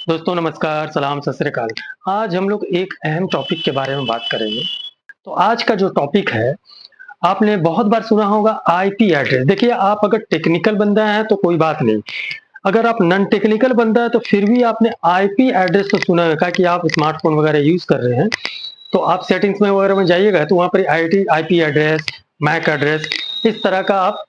दोस्तों नमस्कार, सलाम, सत श्री अकाल। आज हम लोग एक अहम टॉपिक के बारे में बात करेंगे। तो आज का जो टॉपिक है, आपने बहुत बार सुना होगा आईपी एड्रेस। देखिए, आप अगर टेक्निकल बंदा है तो कोई बात नहीं। अगर आप नॉन टेक्निकल बंदा है तो फिर भी आपने आईपी एड्रेस तो सुना होगा कि आप स्मार्टफ़ोन वगैरह यूज़ कर रहे हैं। तो आप सेटिंग्स में वगैरह में जाइएगा तो वहाँ पर IT IP address, MAC address इस तरह का आप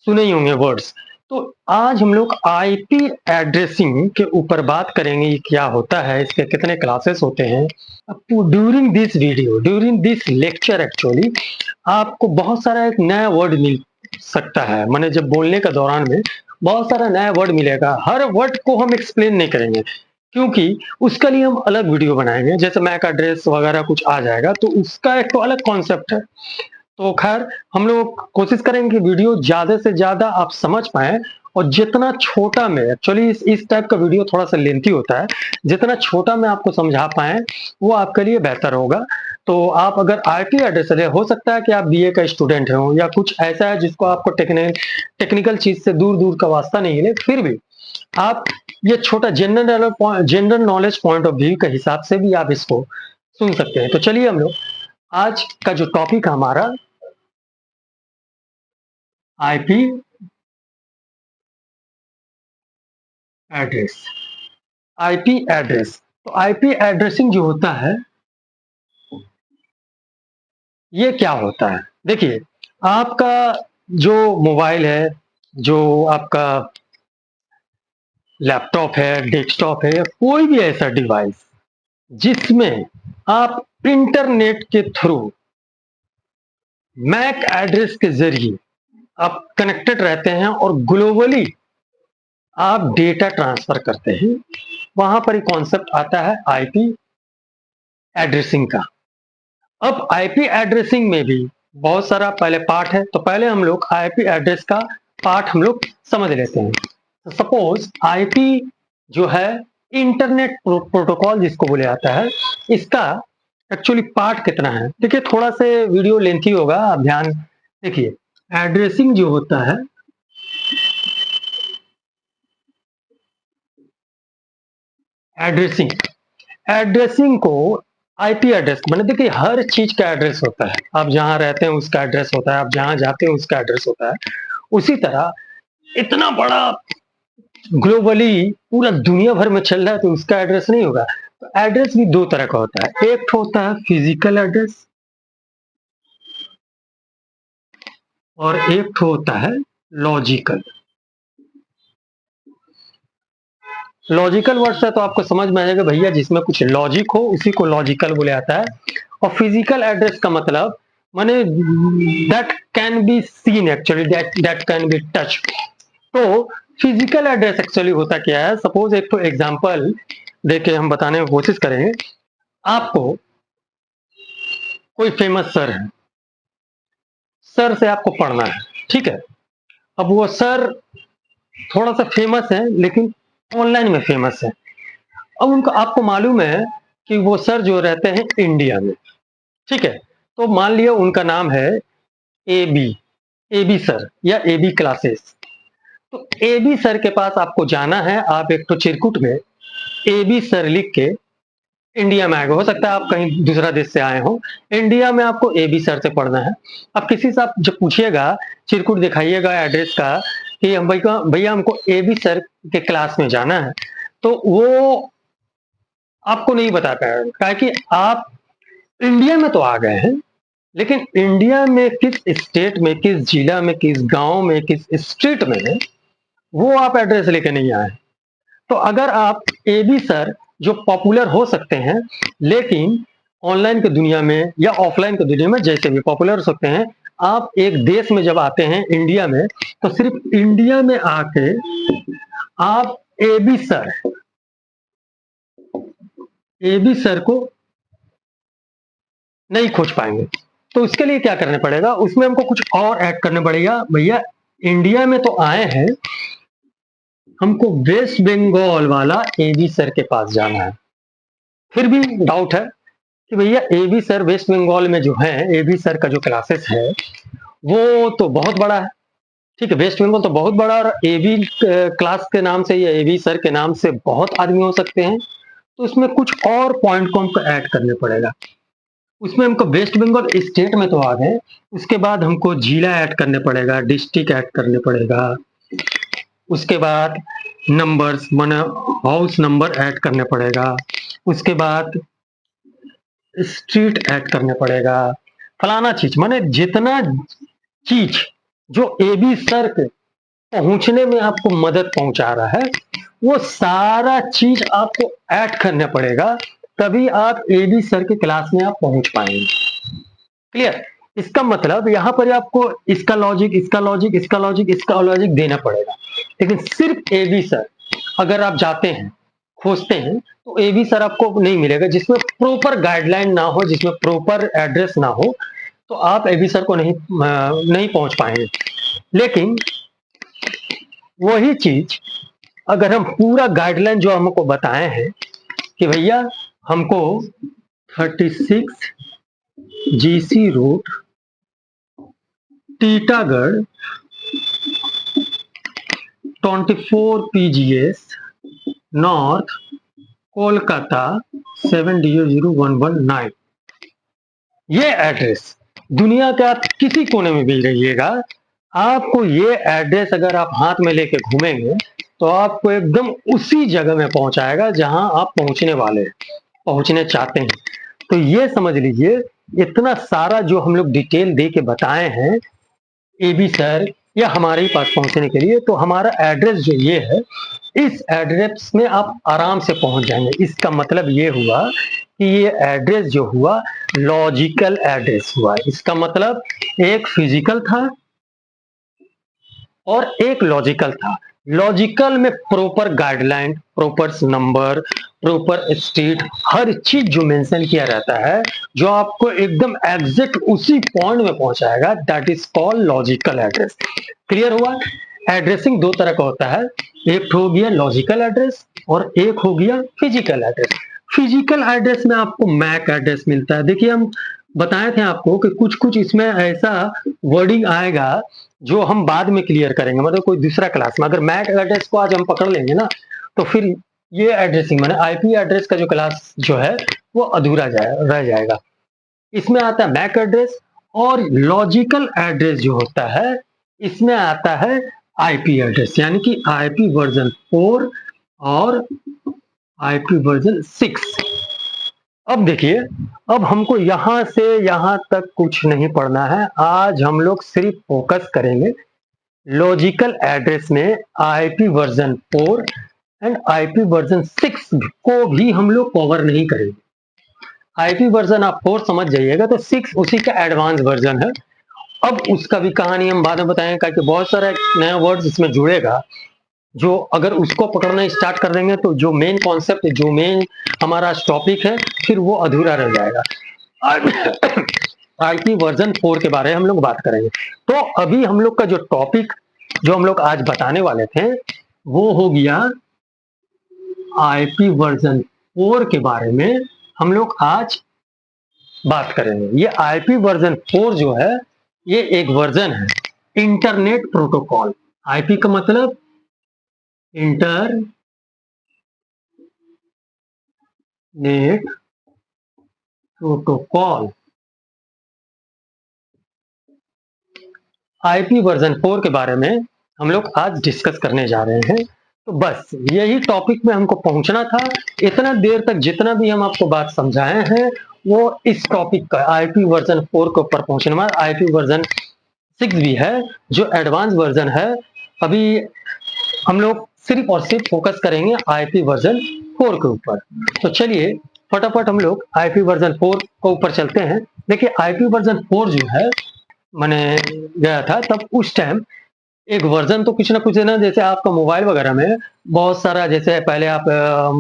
सुने ही होंगे वर्ड्स। तो आज हम लोग आईपी एड्रेसिंग के ऊपर बात करेंगे, ये क्या होता है, इसके कितने क्लासेस होते हैं। ड्यूरिंग दिस लेक्चर एक्चुअली आपको बहुत सारा एक नया वर्ड मिल सकता है। माने जब बोलने के दौरान में बहुत सारा नया वर्ड मिलेगा। हर वर्ड को हम एक्सप्लेन नहीं करेंगे क्योंकि उसके लिए हम अलग वीडियो बनाएंगे। जैसे मैक एड्रेस वगैरह कुछ आ जाएगा तो उसका एक तो अलग कॉन्सेप्ट है। तो खैर हम लोग कोशिश करेंगे कि वीडियो ज़्यादा से ज़्यादा आप समझ पाएँ और जितना छोटा में एक्चुअली इस टाइप का वीडियो थोड़ा-सा लेंथी होता है, जितना छोटा में आपको समझा पाएँ, वो आपके लिए बेहतर होगा। तो आप अगर आईटी एड्रेस है, हो सकता है कि आप बीए का स्टूडेंट हो या कुछ ऐसा है जिसको आपको टेक्निकल चीज़ से दूर-दूर का वास्ता नहीं है, फिर भी आप ये छोटा general knowledge point of view के हिसाब से भी आप इसको सुन सकते हैं। तो चलिए हम लोग आज का जो टॉपिक है हमारा आईपी एड्रेस। आईपी एड्रेस तो आईपी एड्रेसिंग जो होता है, ये क्या होता है? देखिए, आपका जो मोबाइल है, जो आपका लैपटॉप है, डेस्कटॉप है या कोई भी ऐसा डिवाइस जिसमें आप इंटरनेट के थ्रू मैक एड्रेस के ज़रिए आप कनेक्टेड रहते हैं और ग्लोबली आप डेटा ट्रांसफर करते हैं, वहाँ पर एक कॉन्सेप्ट आता है आईपी एड्रेसिंग का। अब आईपी एड्रेसिंग में भी बहुत सारा पहले पार्ट है, तो पहले हम लोग आईपी एड्रेस का पार्ट हम लोग समझ लेते हैं। सपोज आईपी जो है इंटरनेट प्रोटोकॉल जिसको बोले जाता है, इसका एक्चुअली पार्ट कितना है। देखिए, थोड़ा से वीडियो लेंथी होगा, आप ध्यान देखिए। एड्रेसिंग जो होता है, एड्रेसिंग एड्रेसिंग को आईपी एड्रेस मैंने देखिए हर चीज का एड्रेस होता है। आप जहां रहते हैं उसका एड्रेस होता है, आप जहां जाते हैं उसका एड्रेस होता है। उसी तरह इतना बड़ा ग्लोबली पूरा दुनिया भर में चल रहा है तो उसका एड्रेस नहीं होगा। तो एड्रेस भी दो तरह का होता है, एक तो होता है फिजिकल एड्रेस और एक तो होता है लॉजिकल। लॉजिकल वर्ड से तो आपको समझ में आ जाएगा भैया, जिसमें कुछ लॉजिक हो उसी को लॉजिकल बोले जाता है। और फिजिकल एड्रेस का मतलब माने that can be seen actually, that can be touch. तो फिजिकल एड्रेस एक्चुअली होता क्या है, सपोज एक तो एग्जांपल देके हम बताने की कोशिश करेंगे। आपको कोई फेमस सर है, सर से आपको पढ़ना है, ठीक है। अब वो सर थोड़ा सा फेमस है लेकिन ऑनलाइन में फेमस है। अब उनको आपको मालूम है कि वो सर जो रहते हैं इंडिया में, ठीक है। तो मान लिया उनका नाम है A B, A B sir या ए बी क्लासेस। तो ए बी सर के पास आपको जाना है। आप एक तो चिरकुट में ए बी सर लिख के इंडिया में आएगा। हो सकता है आप कहीं दूसरा देश से आए हो, इंडिया में आपको ए बी सर से पढ़ना है। अब किसी से आप जब पूछिएगा, चिरकुट दिखाइएगा एड्रेस का कि हम भैया भैया हमको ए बी सर के क्लास में जाना है, तो वो आपको नहीं बता पाएगा। क्या कि आप इंडिया में तो आ गए हैं, लेकिन इंडिया में किस स्टेट में, किस जिला में, किस गांव में, किस स्ट्रीट में है, वो आप एड्रेस लेके नहीं आए। तो अगर आप ए बी सर जो पॉपुलर हो सकते हैं, लेकिन ऑनलाइन की दुनिया में या ऑफलाइन की दुनिया में जैसे भी पॉपुलर हो सकते हैं, आप एक देश में जब आते हैं इंडिया में, तो सिर्फ इंडिया में आके आप ए बी सर को नहीं खोज पाएंगे। तो उसके लिए क्या करना पड़ेगा, उसमें हमको कुछ और ऐड करना पड़ेगा। भैया इंडिया में तो आए हैं, हमको वेस्ट बंगाल वाला ए बी सर के पास जाना है। फिर भी डाउट है कि भैया A B sir West Bengal में जो है, ए बी सर का जो क्लासेस है वो तो बहुत बड़ा है, ठीक है, वेस्ट बंगाल तो बहुत बड़ा, और एबी क्लास के नाम से या एबी सर के नाम से बहुत आदमी हो सकते हैं। तो इसमें कुछ और पॉइंट को हमको ऐड करने पड़ेगा। उसमें हमको वेस्ट बंगाल स्टेट में तो आ गए, उसके बाद हमको जिला ऐड करने पड़ेगा, डिस्ट्रिक्ट ऐड करने पड़ेगा, उसके बाद नंबर्स माने हाउस नंबर ऐड करने पड़ेगा, उसके बाद स्ट्रीट ऐड करने पड़ेगा, फलाना चीज माने जितना चीज जो एबी सर के पहुंचने में आपको मदद पहुंचा रहा है, वो सारा चीज आपको ऐड करने पड़ेगा, तभी आप एबी सर के क्लास में आप पहुंच पाएंगे। क्लियर? इसका मतलब यहां पर आपको इसका लॉजिक, इसका लॉजिक, इसका लॉजिक, इसका लॉजिक देना पड़ेगा। लेकिन सिर्फ एबी सर अगर आप जाते हैं, खोजते हैं, तो एबी सर आपको नहीं मिलेगा। जिसमें प्रॉपर गाइडलाइन ना हो, जिसमें प्रॉपर एड्रेस ना हो, तो आप एबी सर को नहीं पहुंच पाएंगे। लेकिन वही चीज अगर हम पूरा गाइडलाइन जो हमको बताए हैं कि भैया हमको 36 GC route, Titagarh, 24 PGS, North, Kolkata 700119, ये एड्रेस दुनिया के आप किसी कोने में भी रहिएगा, आपको ये एड्रेस अगर आप हाथ में लेके घूमेंगे तो आपको एकदम उसी जगह में पहुंचाएगा जहां आप पहुंचने वाले हैं, पहुंचने चाहते हैं। तो ये समझ लीजिए, इतना सारा जो हम लोग डिटेल दे के बताए हैं एबी सर या हमारे ही पास पहुंचने के लिए, तो हमारा एड्रेस जो ये है, इस एड्रेस में आप आराम से पहुंच जाएंगे। इसका मतलब ये हुआ कि ये एड्रेस जो हुआ लॉजिकल एड्रेस हुआ। इसका मतलब एक फिजिकल था और एक लॉजिकल था। लॉजिकल में proper guideline, proper number, proper street, हर चीज जो मेंशन किया रहता है, जो आपको एकदम एग्जैक्ट उसी पॉइंट में पहुंचाएगा, that is called logical address. Clear हुआ? एड्रेसिंग दो तरह का होता है, एक हो गया लॉजिकल एड्रेस और एक हो गया फिजिकल एड्रेस। फिजिकल एड्रेस में आपको मैक एड्रेस मिलता है। देखिए, हम बताए थे आपको कि कुछ कुछ इसमें ऐसा वर्डिंग आएगा जो हम बाद में क्लियर करेंगे, मतलब कोई दूसरा क्लास में। अगर मैक एड्रेस को आज हम पकड़ लेंगे ना, तो फिर ये एड्रेसिंग माने आईपी एड्रेस का जो क्लास जो है वो अधूरा रह जाएगा। इसमें आता है मैक एड्रेस, और लॉजिकल एड्रेस जो होता है इसमें आता है आईपी एड्रेस, यानी कि आईपी वर्जन 4 और आईपी वर्जन 6। अब देखिए, अब हमको यहां से यहां तक कुछ नहीं पढ़ना है। आज हम लोग सिर्फ फोकस करेंगे लॉजिकल एड्रेस में IP version 4 and IP version 6 को भी हम लोग कवर नहीं करेंगे। आईपी वर्जन आप 4 समझ जाइएगा, तो 6 उसी का एडवांस वर्जन है। अब उसका भी कहानी हम बाद में बताएंगे, क्योंकि बहुत सारा नया वर्ड्स इसमें जुड़ेगा, जो अगर उसको पकड़ना स्टार्ट कर देंगे तो जो मेन कॉन्सेप्ट, जो मेन हमारा टॉपिक है, फिर वो अधूरा रह जाएगा। आईपी वर्जन 4 के बारे में हम लोग बात करेंगे। तो अभी हम लोग का जो टॉपिक जो हम लोग आज बताने वाले थे वो हो गया आईपी वर्जन 4 के बारे में हम लोग आज बात करेंगे। ये आईपी वर्जन 4 जो है, ये एक वर्जन है इंटरनेट प्रोटोकॉल। आईपी का मतलब इंटरनेट प्रोटोकॉल। आईपी वर्जन 4 के बारे में हम लोग आज डिस्कस करने जा रहे हैं। तो बस यही टॉपिक में हमको पहुंचना था। इतना देर तक जितना भी हम आपको बात समझाए हैं वो इस टॉपिक का आईपी वर्जन 4 के ऊपर पहुंचने में। आईपी वर्जन 6 भी है जो एडवांस वर्जन है। अभी हम लोग सिर्फ और सिर्फ फोकस करेंगे आईपी वर्जन 4 के ऊपर। तो चलिए फटाफट हम लोग आईपी वर्जन 4 के ऊपर चलते हैं। देखिए, आईपी वर्जन 4 जो है मैंने गया था, तब उस टाइम एक वर्जन तो कुछ ना कुछ है ना, जैसे आपका मोबाइल वगैरह में बहुत सारा, जैसे पहले आप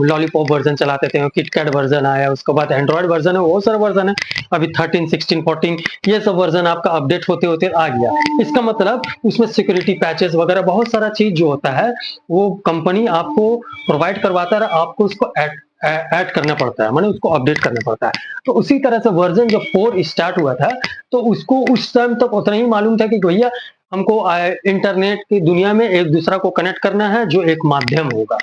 लॉलीपॉप वर्जन चलाते थे, किटकैट वर्जन आया, उसके बाद एंड्रॉयड वर्जन है, बहुत सारा वर्जन है। अभी 13, 16, 14 ये सब वर्जन आपका अपडेट होते होते आ गया। इसका मतलब उसमें सिक्योरिटी पैचेस वगैरह बहुत सारा चीज जो होता है वो कंपनी आपको प्रोवाइड करवाता है, आपको उसको ऐड करना पड़ता है, माने उसको अपडेट करना पड़ता है। तो उसी तरह से वर्जन जब 4 स्टार्ट हुआ था तो उसको उस टाइम तक उतना ही मालूम था कि भैया हमको इंटरनेट की दुनिया में एक दूसरा को कनेक्ट करना है, जो एक माध्यम होगा।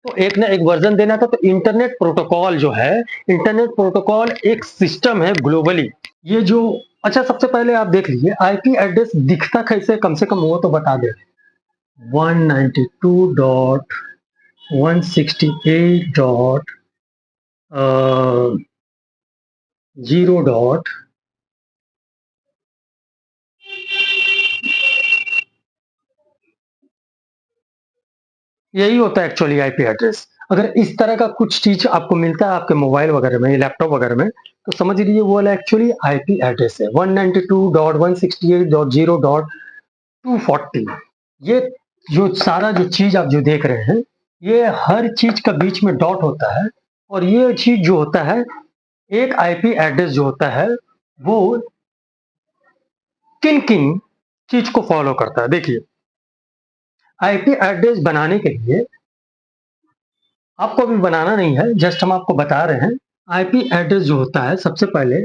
तो एक ना एक वर्जन देना था। तो इंटरनेट प्रोटोकॉल जो है, इंटरनेट प्रोटोकॉल एक सिस्टम है ग्लोबली। ये जो, अच्छा सबसे पहले आप देख लीजिए आईपी एड्रेस दिखता कैसे, कम से कम वो तो बता दे। 192.168.0. यही होता है एक्चुअली आईपी एड्रेस। अगर इस तरह का कुछ चीज आपको मिलता है आपके मोबाइल वगैरह में, लैपटॉप वगैरह में, तो समझ लीजिए वो वाला एक्चुअली आईपी एड्रेस है। 192.168.0.240। ये जो सारा जो चीज आप जो देख रहे हैं, ये हर चीज का बीच में डॉट होता है। और ये चीज जो होता है, एक आईपी एड्रेस जो होता है, वो किन किन चीज को फॉलो करता है। देखिए, आईपी एड्रेस बनाने के लिए आपको अभी बनाना नहीं है, जस्ट हम आपको बता रहे हैं। आईपी एड्रेस जो होता है, सबसे पहले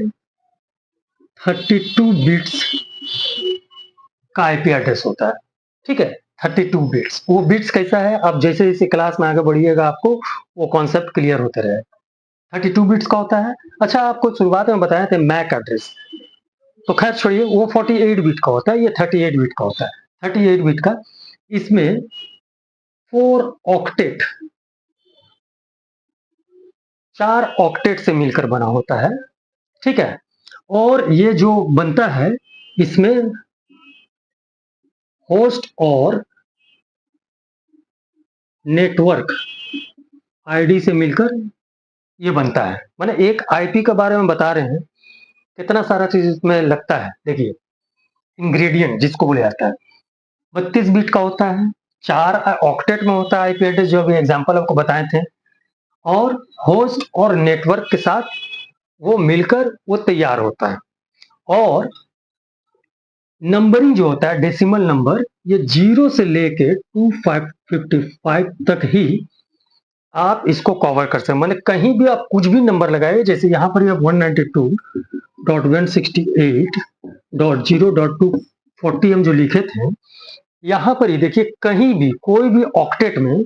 32 बिट्स का आईपी एड्रेस होता है। ठीक है, 32 बिट्स। वो बिट्स कैसा है, अब जैसे जैसे क्लास में आगे बढ़िएगा आपको वो कॉन्सेप्ट क्लियर होते रहेगा। 32 बिट्स का होता है। अच्छा, आपको शुरुआत में बताए थे मैक एड्रेस, तो खैर छोड़िए, वो 48 बिट का होता है, ये 38 बिट का होता है। 38 बिट का, इसमें 4 ऑक्टेट, 4 ऑक्टेट से मिलकर बना होता है। ठीक है, और ये जो बनता है, इसमें होस्ट और नेटवर्क आईडी से मिलकर ये बनता है। माने एक आईपी के बारे में बता रहे हैं, कितना सारा चीज इसमें लगता है। देखिए, इंग्रेडिएंट जिसको बोला जाता है, 32 बिट का होता है, 4 ऑक्टेट में होता है आईपी एड्रेस, जो अभी एग्जांपल आपको बताए थे। और होस्ट और नेटवर्क के साथ वो मिलकर वो तैयार होता है। और नंबरिंग जो होता है, डेसिमल नंबर, ये 0 से लेके 255 तक ही आप इसको कवर कर सकते हैं। मैंने कहीं भी आप कुछ भी नंबर लगाए, जैसे यहाँ पर 192.168.0.240 हम जो लिखे थे, यहाँ पर ही देखिए, कहीं भी कोई भी ऑक्टेट में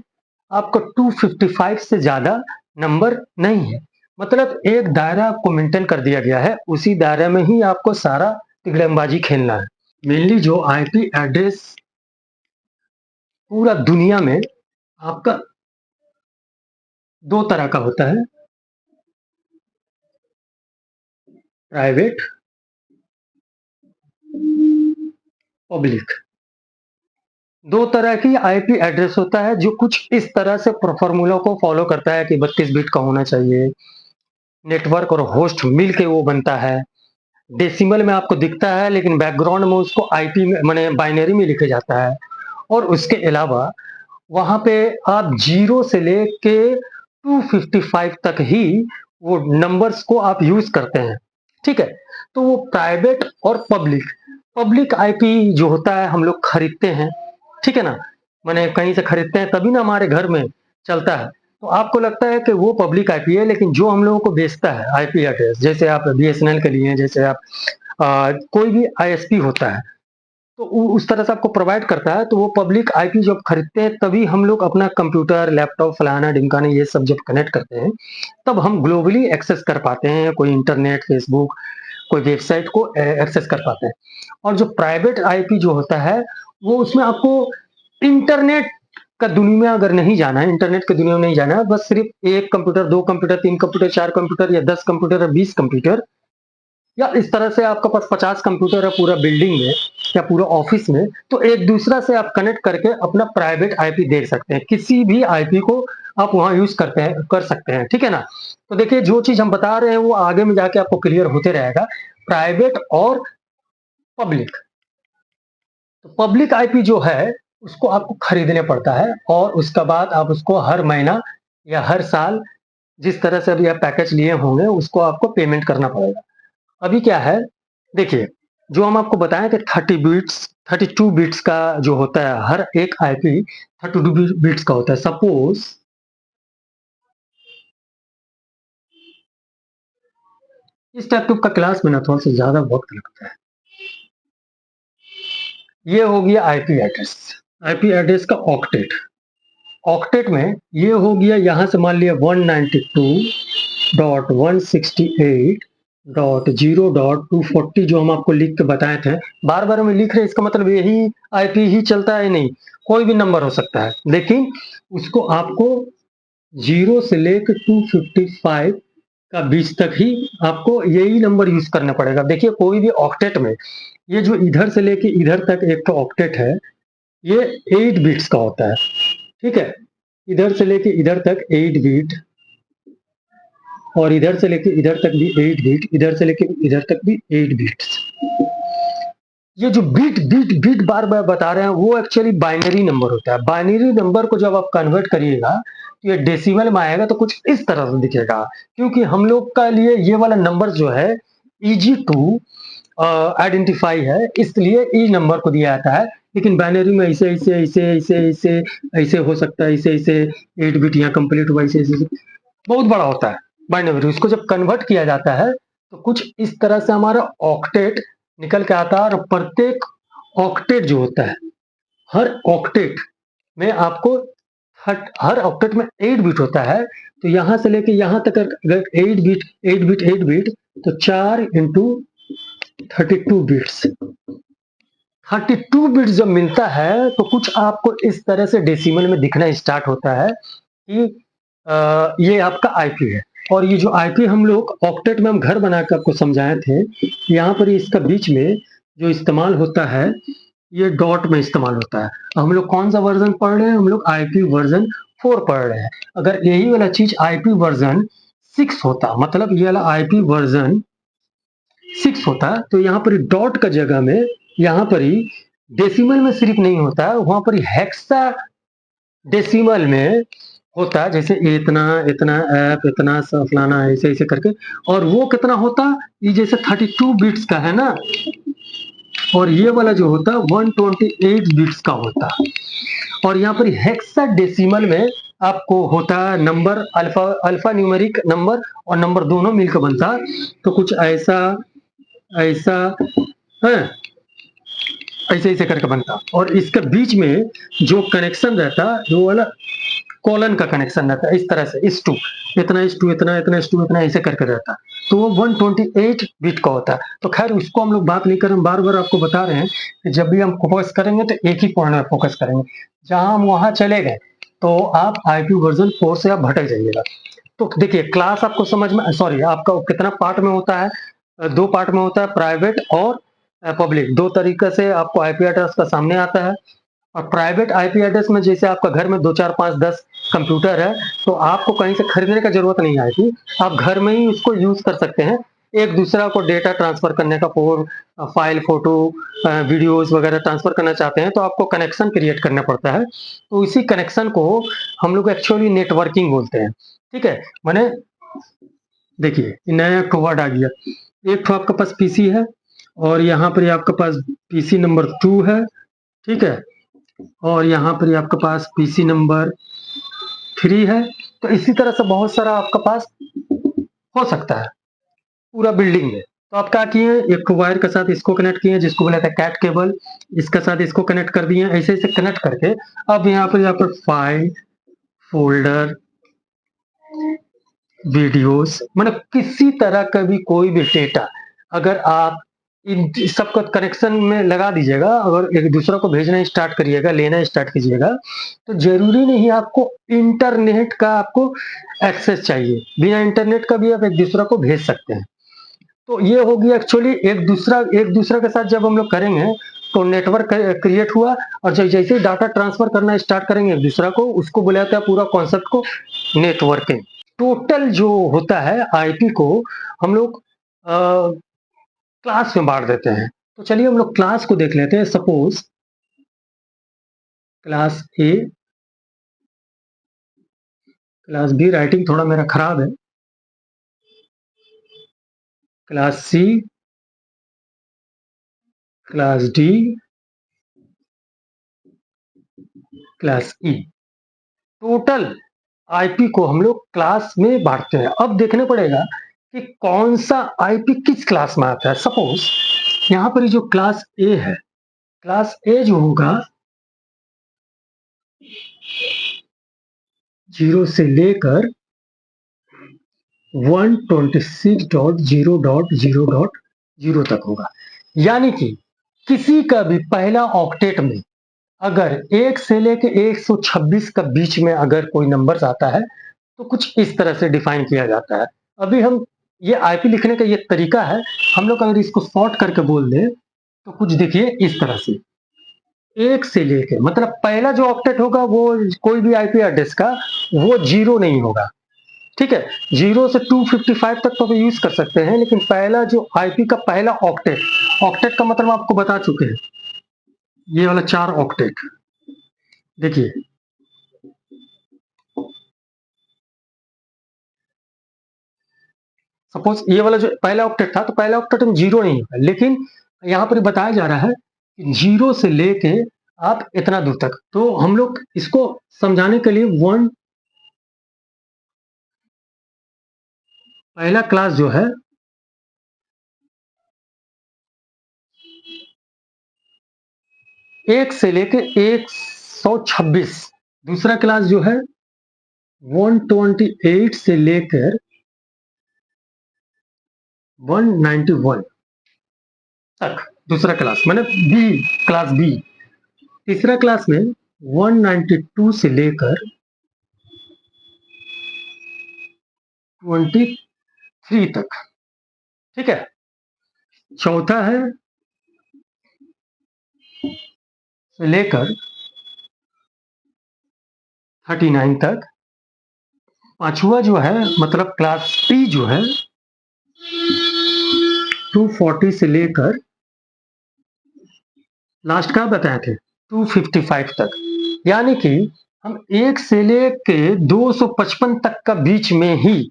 आपको 255 से ज्यादा नंबर नहीं है। मतलब एक दायरा आपको मेंटेन कर दिया गया है, उसी दायरे में ही आपको सारा तिगड़मबाजी खेलना है। मेनली जो आईपी एड्रेस पूरा दुनिया में आपका दो तरह का होता है, प्राइवेट, पब्लिक। दो तरह की आईपी एड्रेस होता है, जो कुछ इस तरह से फॉर्मूला को फॉलो करता है कि 32 बिट का होना चाहिए। नेटवर्क और होस्ट मिल के वो बनता है। डेसिमल में आपको दिखता है, लेकिन बैकग्राउंड में उसको आईपी में माने बाइनरी में लिखा जाता है। और उसके अलावा वहां पे आप 0 से लेके 255 तक ही वो नंबर्स को आप यूज करते हैं। ठीक है, तो वो प्राइवेट और पब्लिक, पब्लिक आईपी जो होता है हम लोग खरीदते हैं। ठीक है ना, मैंने कहीं से खरीदते हैं तभी ना हमारे घर में चलता है। तो आपको लगता है कि वो पब्लिक आईपी है, लेकिन जो हम लोगों को बेचता है आईपी एड्रेस, जैसे आप बीएसएनएल के लिए, जैसे आप कोई भी आईएसपी होता है, तो उस तरह से आपको प्रोवाइड करता है। तो वो पब्लिक आईपी जब खरीदते हैं, तभी हम लोग अपना कंप्यूटर, लैपटॉप, फलाना ढिमकाना ये सब जब कनेक्ट करते हैं, तब हम ग्लोबली एक्सेस कर पाते हैं, कोई इंटरनेट, फेसबुक, कोई वेबसाइट को एक्सेस कर पाते हैं। और जो प्राइवेट आईपी जो होता है, वो उसमें आपको इंटरनेट का दुनिया में अगर नहीं जाना है, इंटरनेट की दुनिया में नहीं जाना है, बस सिर्फ 1 कंप्यूटर, 2 कंप्यूटर, 3 कंप्यूटर, 4 कंप्यूटर या 10 कंप्यूटर या 20 कंप्यूटर, या इस तरह से आपके पास 50 कंप्यूटर है पूरा बिल्डिंग में या पूरा ऑफिस में, तो एक दूसरा से आप कनेक्ट करके अपना प्राइवेट आईपी देख सकते हैं। किसी भी आईपी को आप वहां यूज करते हैं, कर सकते हैं। ठीक है ना, तो देखिए जो चीज हम बता रहे हैं वो आगे में जाके आपको क्लियर होते रहेगा। प्राइवेट और पब्लिक, तो पब्लिक आईपी जो है उसको आपको खरीदने पड़ता है, और उसके बाद आप उसको हर महीना या हर साल, जिस तरह से अभी आप पैकेज लिए होंगे, उसको आपको पेमेंट करना पड़ेगा। अभी क्या है, देखिए, जो हम आपको बताएं कि 32 बिट्स का जो होता है, हर एक आईपी 32 बिट्स का होता है। सपोज इस टाइप का क्लास में ना थोड़ा सा ज्यादा वक्त लगता है। ये हो गया आईपी एड्रेस। आईपी एड्रेस का ऑक्टेट। ऑक्टेट में ये हो गया, यहां से मान लिया 192.168.0.240 जो हम आपको लिख के बताए थे। बार बार हम लिख रहे हैं, इसका मतलब यही आईपी ही चलता है नहीं, कोई भी नंबर हो सकता है, लेकिन उसको आपको 0 से लेकर 255 का बीच तक ही आपको यही नंबर यूज करना पड़ेगा। देखिए कोई भी ऑक्टेट में ये जो इधर से लेके इधर तक एक तो ऑक्टेट है, ये 8 बिट्स का होता है, ठीक है। इधर से लेके इधर तक 8 बिट, और इधर से लेके इधर तक भी 8 बिट, इधर से लेके इधर तक भी 8 बिट्स। ये जो बीट बीट बीट बार बार बता रहे हैं वो एक्चुअली बाइनरी नंबर होता है। बाइनरी नंबर को जब आप कन्वर्ट करिएगा तो ये डेसिमल में आएगा तो कुछ इस तरह से दिखेगा, क्योंकि हम लोग का लिए ये वाला नंबर जो है इजी टू आइडेंटिफाई है, इसलिए इस नंबर को दिया जाता है। लेकिन बाइनरी में ऐसे ऐसे ऐसे ऐसे ऐसे ऐसे हो सकता है, ऐसे ऐसे 8 बिट यहाँ कंप्लीट हुआ, ऐसे ऐसे बहुत बड़ा होता है बाइनरी। उसको जब कन्वर्ट किया जाता है तो कुछ इस तरह से हमारा ऑक्टेट निकल के आता है। और प्रत्येक ऑक्टेट जो होता है, हर ऑक्टेट में आपको हर ऑक्टेट में 8 बिट होता है, तो यहां से लेके यहां तक अगर 8 बिट 8 बिट 8 बिट तो 4 इंटू 32 बिट्स। 32 बिट्स जब मिलता है तो कुछ आपको इस तरह से डेसिमल में दिखना स्टार्ट होता है कि ये आपका आईपी है। और ये जो आईपी हम लोग ऑक्टेट में हम घर बना के आपको समझाए थे, यहाँ पर इसका बीच में जो इस्तेमाल होता है ये डॉट में इस्तेमाल होता है। हम लोग कौन सा वर्जन पढ़ रहे हैं? हम लोग आईपी वर्जन 4 पढ़ रहे हैं। अगर यही वाला चीज आईपी वर्जन 6 होता, मतलब ये वाला आईपी वर्जन 6 होता, तो यहाँ पर डॉट का जगह में यहाँ पर ही डेसिमल में सिर्फ नहीं होता, वहां पर हेक्सा डेसिमल में होता है, जैसे इतना इतना एफ इतना फलाना ऐसे ऐसे करके। और वो कितना होता, ये जैसे 32 बिट्स का है ना, और ये वाला जो होता 128 बिट्स का होता। और यहाँ पर हेक्साडेसिमल में आपको होता number alpha alpha numeric number और नंबर दोनों मिलकर बनता, तो कुछ ऐसा ऐसा है, ऐसे ऐसे करके बनता। और इसके बीच में जो कनेक्शन रहता वो वाला कॉलन का कनेक्शन रहता है, इस तरह से इस टू इतना इस टू इतना इतना इस टू इतना ऐसे करके रहता, तो वो 128 बिट का होता है। तो खैर उसको हम लोग बात नहीं कर रहे, बार बार आपको बता रहे हैं कि जब भी हम फोकस करेंगे तो एक ही पॉइंट में फोकस करेंगे। जहां हम वहां चले गए तो आप आईपी वर्जन 4 से आप भटक जाइएगा। तो देखिए क्लास आपको समझ में, सॉरी आपका कितना पार्ट में होता है? 2 पार्ट में होता है, प्राइवेट और पब्लिक। 2 तरीके से आपको आईपी एड्रेस का सामने आता है। और प्राइवेट आईपी एड्रेस में जैसे आपका घर में 2 4 5 10 कंप्यूटर है, तो आपको कहीं से खरीदने का जरूरत नहीं आएगी, आप घर में ही उसको यूज कर सकते हैं। एक दूसरा को डेटा ट्रांसफर करने का, फाइल फोटो वीडियोस वगैरह ट्रांसफर करना चाहते हैं तो आपको कनेक्शन क्रिएट करना पड़ता है। तो इसी कनेक्शन को हम लोग एक्चुअली नेटवर्किंग बोलते हैं, ठीक है। मैंने देखिए नया एक वर्ड आ गया, एक तो आपके पास पीसी है और यहाँ पर आपके पास पीसी नंबर 2 है, ठीक है। और यहाँ पर आपके पास पीसी नंबर 3 है। तो इसी तरह से बहुत सारा आपके पास हो सकता है पूरा बिल्डिंग में। तो आप क्या किए, एक वायर के साथ इसको कनेक्ट किए जिसको बोला था कैट केबल, इसके साथ इसको कनेक्ट कर दिए, ऐसे ऐसे कनेक्ट करके अब यहाँ पर फाइल फोल्डर वीडियोस, मतलब किसी तरह का भी कोई भी डेटा अगर आप इन सबको कनेक्शन में लगा दीजिएगा, अगर एक दूसरे को भेजना स्टार्ट करिएगा, लेना स्टार्ट कीजिएगा, तो जरूरी नहीं आपको इंटरनेट का आपको एक्सेस चाहिए, बिना इंटरनेट का भी आप एक दूसरे को भेज सकते हैं। तो ये हो गया एक्चुअली एक दूसरा के साथ जब हम लोग करेंगे तो नेटवर्क क्रिएट हुआ। और जब जैसे डाटा ट्रांसफर करना स्टार्ट करेंगे एक दूसरा को, उसको बोला जाता है पूरा कॉन्सेप्ट को नेटवर्किंग। टोटल जो होता है आईपी को हम लोग क्लास में बांट देते हैं। तो चलिए हम लोग क्लास को देख लेते हैं। Suppose class A, class B, writing थोड़ा मेरा खराब है, class C, class D, class E. Total IP को हम लोग क्लास में बांटते हैं। अब देखने पड़ेगा कि कौन सा आईपी किस क्लास में आता है। सपोज यहाँ पर जो क्लास ए है, क्लास ए जो होगा 0 से लेकर 126.0.0.0 तक होगा। यानी कि किसी का भी पहला ऑक्टेट में अगर 1 से लेके 126 का बीच में अगर कोई नंबर्स आता है तो कुछ इस तरह से डिफाइन किया जाता है। अभी हम ये आईपी लिखने का ये तरीका है, हम लोग अगर इसको शॉर्ट करके बोल दें तो कुछ देखिए इस तरह से 1 से लेके मतलब पहला जो ऑक्टेट होगा वो कोई भी आईपी एड्रेस का वो 0 नहीं होगा, ठीक है। 0 से 255 तक तो यूज कर सकते हैं, लेकिन पहला जो आईपी का पहला ऑक्टेट, ऑक्टेट का मतलब आपको बता चुके हैं, ये वाला 4 ऑक्टेट देखिए, सपोज ये वाला जो पहला ऑक्टेट था तो पहला ऑक्टेट में 0 नहीं होगा, लेकिन यहाँ पर बताया जा रहा है कि 0 से लेके आप इतना दूर तक, तो हम लोग इसको समझाने के लिए पहला क्लास जो है एक से लेके 126, दूसरा क्लास जो है 128 से लेकर 191 तक, दूसरा क्लास मैंने बी, क्लास बी। तीसरा क्लास में 192 से लेकर 23 तक, ठीक है। चौथा है से लेकर 39 तक। पांचवा जो है मतलब क्लास पी जो है 240 से लेकर लास्ट का बताए थे 255 तक। यानी कि हम 1 से लेके 255 तक का बीच में ही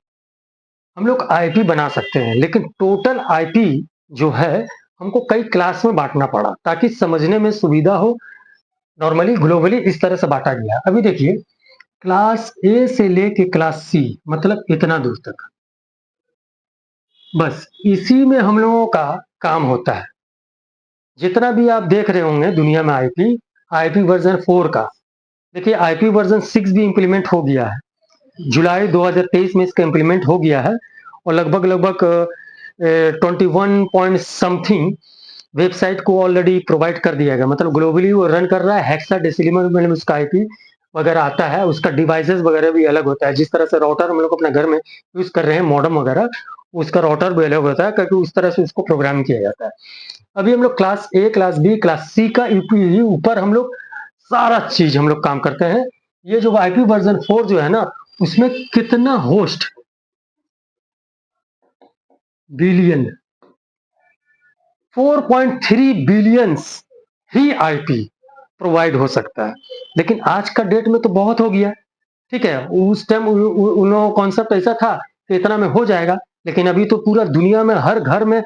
हम लोग आईपी बना सकते हैं, लेकिन टोटल आईपी जो है हमको कई क्लास में बांटना पड़ा ताकि समझने में सुविधा हो। नॉर्मली ग्लोबली इस तरह से बांटा गया। अभी देखिए क्लास ए से लेके क्लास सी मतलब इतना दूर तक, बस इसी में हम लोगों का काम होता है। जितना भी आप देख रहे होंगे दुनिया में आईपी वर्जन 4 का, देखिए आईपी वर्जन 6 भी इंप्लीमेंट हो गया है, जुलाई 2023 में इसका इंप्लीमेंट हो गया है और लगभग लगभग 21 पॉइंट समथिंग वेबसाइट को ऑलरेडी प्रोवाइड कर दिया गया, मतलब ग्लोबली वो रन कर रहा है। हेक्साडेसिमल में उसका आईपी वगैरह आता है, उसका डिवाइसेस वगैरह भी अलग होता है। जिस तरह से राउटर हम लोग अपने घर में यूज कर रहे हैं मॉडेम वगैरह, उसका राउटर भी अलग होता है क्योंकि उस तरह से उसको प्रोग्राम किया जाता है। अभी हम लोग class A, class B, class C का ऊपर हम लोग सारा चीज हम लोग काम करते हैं। ये जो आईपी वर्जन 4 जो है ना, उसमें कितना होस्ट बिलियन, 4.3 बिलियंस ही आईपी प्रोवाइड हो सकता है। लेकिन आज का डेट में तो बहुत हो गया, ठीक है। उस टाइम उन लोगों का कॉन्सेप्ट ऐसा था कि इतना में हो जाएगा, लेकिन अभी तो पूरा दुनिया में हर घर में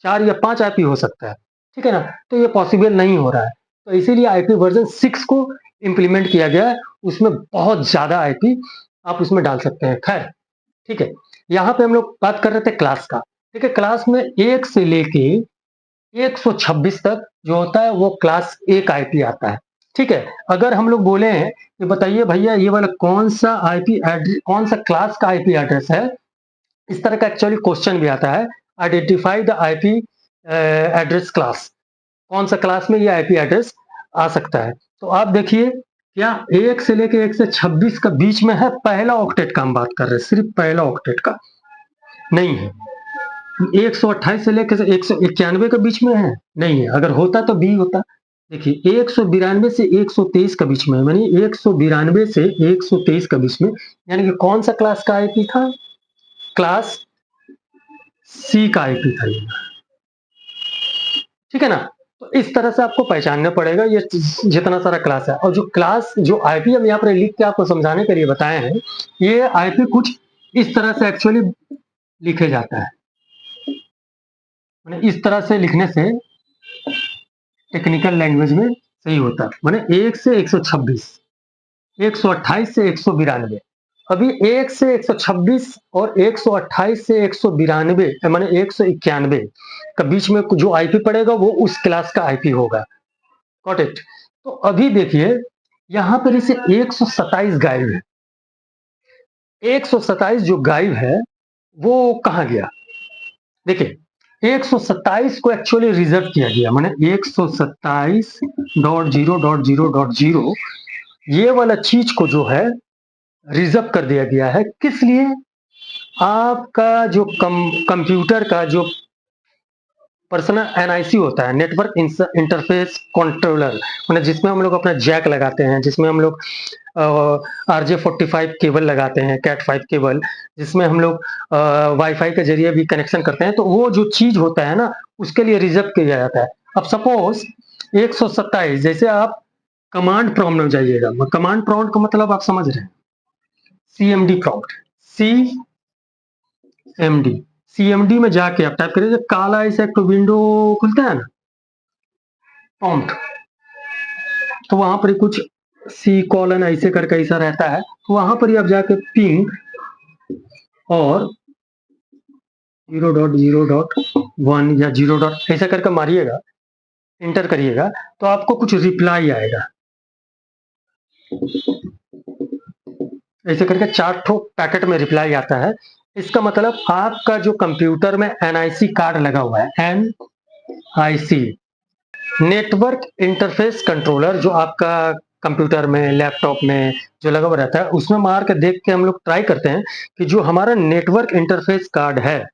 4 या 5 आईपी हो सकता है, ठीक है ना। तो ये पॉसिबल नहीं हो रहा है, तो इसीलिए आईपी वर्जन 6 को इंप्लीमेंट किया गया है। उसमें बहुत ज्यादा आईपी आप उसमें डाल सकते हैं। खैर ठीक है, यहाँ पे हम लोग बात कर रहे थे क्लास का, ठीक है। क्लास में 1 से लेके 126 तक जो होता है वो क्लास ए का आईपी आता है, ठीक है। अगर हम लोग बोले हैं कि बताइए भैया ये वाला कौन सा आईपी एड्रेस, कौन सा क्लास का आईपी एड्रेस है, इस तरह का एक्चुअली क्वेश्चन भी आता है। Identify the IP address class, कौन सा क्लास में ये आईपी एड्रेस आ सकता है। तो आप देखिए क्या 1 से लेके 126 का बीच में है, पहला ऑक्टेट का हम बात कर रहे हैं, सिर्फ पहला ऑक्टेट का नहीं है। 128 से लेकर 191 के बीच में है, नहीं है। अगर होता तो बी होता। देखिए 192 से 123 के बीच में, यानी 192 से 123 के बीच में, यानी कि कौन सा क्लास का आईपी था, क्लास सी का आईपी था ये, ठीक है ना। तो इस तरह से आपको पहचानना पड़ेगा ये जितना सारा क्लास है। और जो क्लास जो आईपी हम यहाँ पर लिख के आपको समझाने के लिए बताए हैं, ये आईपी कुछ इस तरह से एक्चुअली लिखे जाता है। इस तरह से लिखने से टेक्निकल लैंग्वेज में सही होता है। माने 1 से 126, 128 से 192। अभी 1 से 126 और 128 से 192 माने 191 का बीच में जो आईपी पड़ेगा वो उस क्लास का आईपी होगा। Got it. तो अभी देखिए यहां पर इसे 127 गायब है। 127 जो गायब है वो कहां गया? देखिए 127 को एक्चुअली रिजर्व किया गया, माने 127.0.0.0 ये वाला चीज को जो है रिजर्व कर दिया गया है। किस लिए? आपका जो कंप्यूटर का जो पर्सनल एनआईसी होता है, नेटवर्क इंटरफेस कंट्रोलर, मतलब जिसमें हम लोग अपना जैक लगाते हैं, जिसमें हम लोग RJ45 केबल लगाते हैं, कैट 5 केबल, जिसमें हम लोग वाईफाई के जरिए भी कनेक्शन करते हैं, तो वो जो चीज होता है ना उसके लिए रिजर्व किया जाता है। अब सपोज 127, जैसे आप कमांड प्रॉम्प्ट में जाइएगा, कमांड प्रॉम्प्ट का मतलब आप समझ रहे हैं, CMD प्रॉम्प्ट, CMD, CMD में जाके आप टाइप करिए, काला ऐसा एक विंडो खुलता है ना प्रॉम्प्ट, तो वहां पर कुछ C: ऐसे करके ऐसा रहता है, तो वहां पर ही आप जाके पिंग और 0.0.1 या 0. ऐसा करके मारिएगा, इंटर करिएगा, तो आपको कुछ रिप्लाई आएगा। ऐसे करके 4 ठो पैकेट में रिप्लाई आता है। इसका मतलब आपका जो कंप्यूटर में NIC कार्ड लगा हुआ है, NIC, नेटवर्क इंटरफेस कंट्रोलर, जो आपका कंप्यूटर में, लैपटॉप में जो लगा हुआ रहता है, उसमें मार के देख के हम लोग ट्राई करते हैं कि जो हमारा नेटवर्क इंटरफेस कार्ड है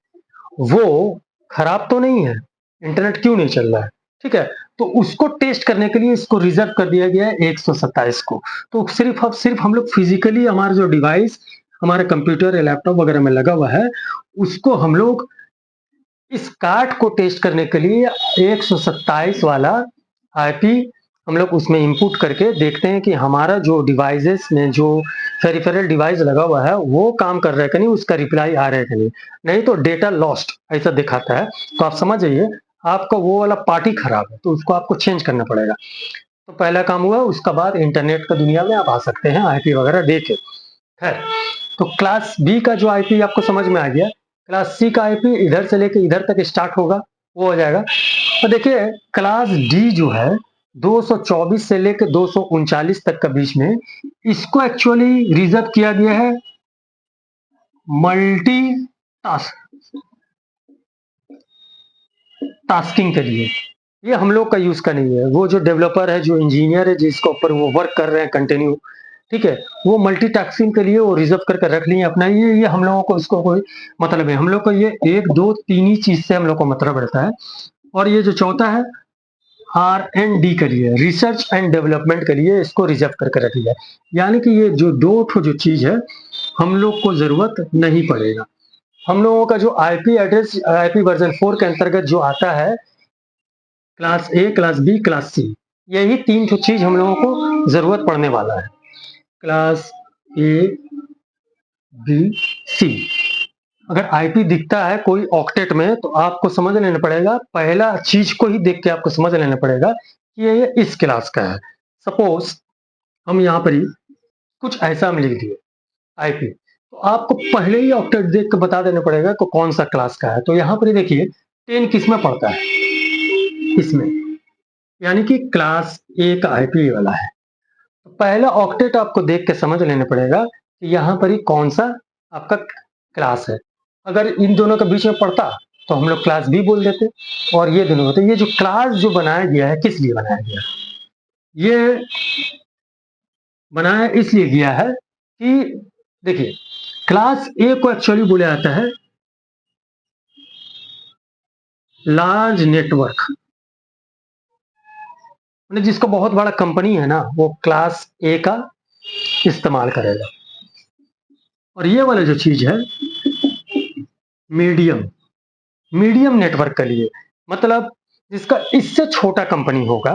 वो खराब तो नहीं है, इंटरनेट क्यों नहीं चल रहा है, ठीक है। तो उसको टेस्ट करने के लिए इसको रिजर्व कर दिया गया है 127 को। तो सिर्फ हम लोग फिजिकली हमारा जो डिवाइस हमारे कंप्यूटर या लैपटॉप वगैरह में लगा हुआ है, उसको हम लोग इस कार्ड को टेस्ट करने के लिए 127 वाला आईपी हम लोग उसमें इनपुट करके देखते हैं कि हमारा जो डिवाइसेस में जो पेरिफेरल डिवाइस लगा हुआ है वो काम कर रहा है कि नहीं, उसका रिप्लाई आ रहा है कि नहीं। नहीं तो डेटा लॉस्ट ऐसा दिखाता है। तो आप समझ जाइए आपका वो वाला पार्ट ही खराब है, तो उसको आपको चेंज करना पड़ेगा। तो पहला काम हुआ, उसका बाद इंटरनेट का दुनिया में आप आ सकते हैं आईपी वगैरह देके। खैर, तो क्लास बी का जो आईपी आपको समझ में आ गया। क्लास सी का आईपी इधर से लेके इधर तक स्टार्ट होगा, वो हो जाएगा। तो देखिए क्लास डी जो है 224 से लेकर 239 तक का बीच में, इसको एक्चुअली रिजर्व किया गया है मल्टी टास्किंग के लिए। ये हम लोग का यूज का नहीं है, वो जो डेवलपर है, जो इंजीनियर है, जिसके ऊपर वो वर्क कर रहे हैं कंटिन्यू, ठीक है, वो मल्टीटास्किंग के लिए वो रिजर्व करके रख लिए अपना। ये हम लोगों को इसको कोई मतलब है, हम लोग को ये 1 2 3 ही चीज से हम लोग को मतलब रहता है। और ये जो चौथा है R&D के लिए, रिसर्च एंड डेवलपमेंट के लिए इसको रिजर्व करके रख लिया। यानी कि ये जो 2 जो चीज है हम लोग को जरूरत नहीं पड़ेगा। हम लोगों का जो आईपी एड्रेस आईपी वर्जन 4 के अंतर्गत जो आता है, class A, class B, class C, यही 3 जो चीज हम लोगों को जरूरत पड़ने वाला है। क्लास ए, बी, सी। अगर आईपी दिखता है कोई ऑक्टेट में तो आपको समझ लेना पड़ेगा, पहला चीज को ही देख के आपको समझ लेना पड़ेगा कि ये इस क्लास का है। सपोज हम यहाँ पर ही कुछ ऐसा हम लिख दिए आईपी, तो आपको पहले ही ऑक्टेट देख के बता देना पड़ेगा कि कौन सा क्लास का है। तो यहाँ पर ही देखिए 10 किस में पड़ता है, इसमें, यानी कि क्लास ए का आईपी वाला है। तो पहला ऑक्टेट आपको देख के समझ लेना पड़ेगा कि यहाँ पर ही कौन सा आपका क्लास है। अगर इन दोनों के बीच में पड़ता तो हम लोग क्लास बी बोल देते, और ये दोनों होते। ये जो क्लास जो बनाया गया है किस लिए बनाया गया है? ये बनाया इसलिए गया है कि देखिए क्लास ए को एक्चुअली बोला जाता है लार्ज नेटवर्क, मतलब जिसका बहुत बड़ा कंपनी है ना वो क्लास ए का इस्तेमाल करेगा। और ये वाला जो चीज है मीडियम, मीडियम नेटवर्क के लिए, मतलब जिसका इससे छोटा कंपनी होगा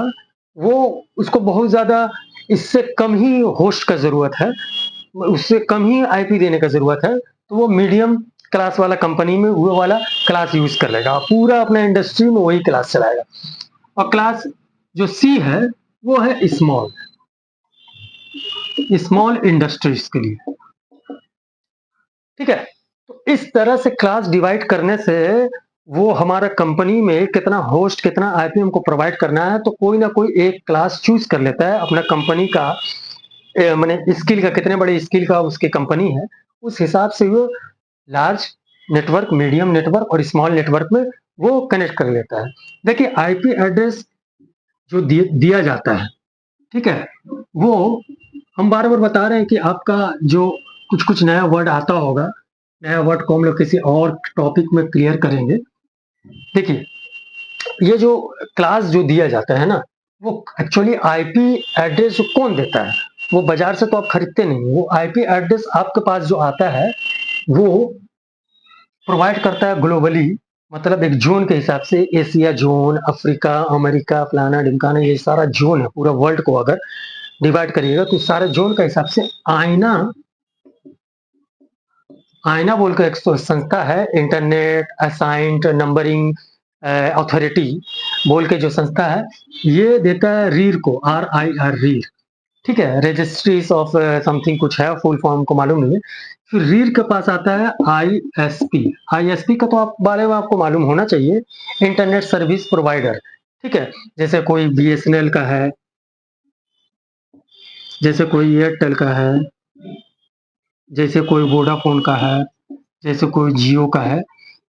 वो, उसको बहुत ज्यादा इससे कम ही होस्ट का जरूरत है, उससे कम ही आईपी देने का जरूरत है, तो वो मीडियम क्लास वाला कंपनी में वो वाला क्लास यूज कर लेगा, पूरा अपना इंडस्ट्री में वही क्लास चलाएगा। और क्लास जो सी है वो है स्मॉल, स्मॉल इंडस्ट्रीज के लिए, ठीक है। तो इस तरह से क्लास डिवाइड करने से वो हमारा कंपनी में कितना होस्ट, कितना आईपी हमको प्रोवाइड करना है, तो कोई ना कोई एक क्लास चूज कर लेता है अपना कंपनी का, माने स्किल का, कितने बड़े स्किल का उसकी कंपनी है, उस हिसाब से वो लार्ज नेटवर्क, मीडियम नेटवर्क और स्मॉल नेटवर्क में वो कनेक्ट कर लेता है। देखिए आईपी एड्रेस जो दिया जाता है, ठीक है, वो हम बार बार बता रहे हैं कि आपका जो कुछ कुछ नया वर्ड आता होगा, नया वर्ड को हम लोग किसी और टॉपिक में क्लियर करेंगे। देखिए ये जो क्लास जो दिया जाता है ना, वो एक्चुअली आईपी एड्रेस कौन देता है, वो बाजार से तो आप खरीदते नहीं, वो आईपी एड्रेस आपके पास जो आता है वो प्रोवाइड करता है ग्लोबली, मतलब एक जोन के हिसाब से, एशिया जोन, अफ्रीका, अमेरिका, फलाना ढिमकाना, ये सारा जोन है, पूरा वर्ल्ड को अगर डिवाइड करिएगा तो सारे जोन का हिसाब से आईना, आईना बोलकर एक संस्था है, इंटरनेट असाइंड नंबरिंग अथॉरिटी बोल के जो संस्था है, ये देता है रीर को, RIR रीर, ठीक है, रजिस्ट्रीज ऑफ समथिंग कुछ है, फुल फॉर्म को मालूम नहीं है। फिर रीर के पास आता है ISP, ISP का तो आप बारे में आपको मालूम होना चाहिए, इंटरनेट सर्विस प्रोवाइडर, ठीक है, जैसे कोई BSNL का है, जैसे कोई एयरटेल का है, जैसे कोई वोडाफोन का है, जैसे कोई जियो का है।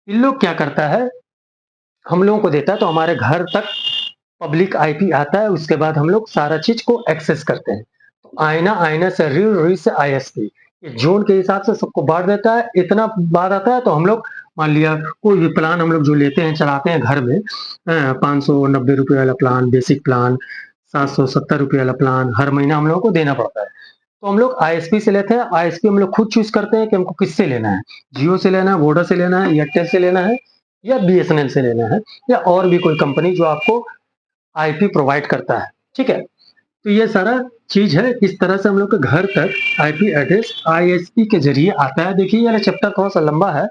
इन लोग क्या करता है, हम लोगों को देता है तो हमारे घर तक पब्लिक आईपी आता है, उसके बाद हम लोग सारा चीज को एक्सेस करते हैं। तो आईना, आईना से रीड, रीड से ISP, ये जोन के हिसाब से सबको बांट देता है। इतना बात आता है तो हम लोग मान लिया कोई भी प्लान हम लोग जो लेते हैं, चलाते हैं घर में, 590 रुपये वाला प्लान, बेसिक प्लान, 770 रुपये वाला प्लान, हर महीना हम लोगों को देना पड़ता है। तो हम लोग ISP से लेते हैं, ISP हम लोग खुद चूज करते हैं कि हमको किससे लेना है, जियो से लेना है, वोडा से लेना है, एयरटेल से लेना है, या BSNL से लेना है, या और भी कोई कंपनी जो आपको आईपी प्रोवाइड करता है, ठीक है। तो ये सारा चीज है, इस तरह से हम लोग के घर तक आईपी एड्रेस ISP के जरिए आता है। देखिए ये चैप्टर थोड़ा सा लंबा है,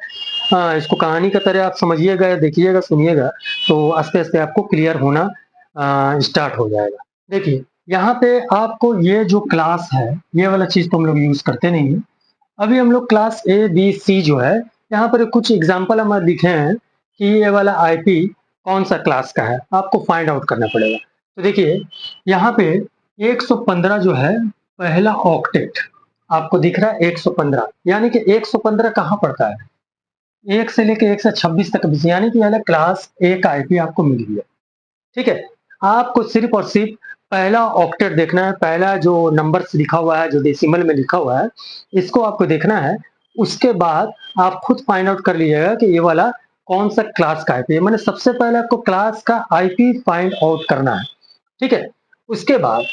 इसको कहानी की तरह आप समझिएगा, देखिएगा, सुनिएगा, तो आस्ते आस्ते आपको क्लियर होना स्टार्ट हो जाएगा। देखिए यहाँ पे आपको ये जो क्लास है, ये वाला चीज तो हम लोग यूज करते नहीं है। अभी हम लोग क्लास A B C जो है, यहाँ पर कुछ एग्जाम्पल हम लिखे हैं कि ये वाला आईपी कौन सा क्लास का है, आपको फाइंड आउट करना पड़ेगा। तो देखिए यहाँ पे 115 जो है, पहला ऑक्टेट आपको दिख रहा है 115, यानी कि 115 कहाँ पड़ता है, 1 से लेके 126 तक, यानी कि वाला क्लास A का आईपी आपको मिल गया, ठीक है। आपको सिर्फ और सिर्फ पहला ऑक्टेट देखना है, पहला जो नंबर्स लिखा हुआ है, जो डेसिमल में लिखा हुआ है, इसको आपको देखना है। उसके बाद आप खुद फाइंड आउट कर लीजिएगा कि ये वाला कौन सा क्लास का आईपी है, मैंने सबसे पहले आपको क्लास का आईपी फाइंड आउट करना है, ठीक है। उसके बाद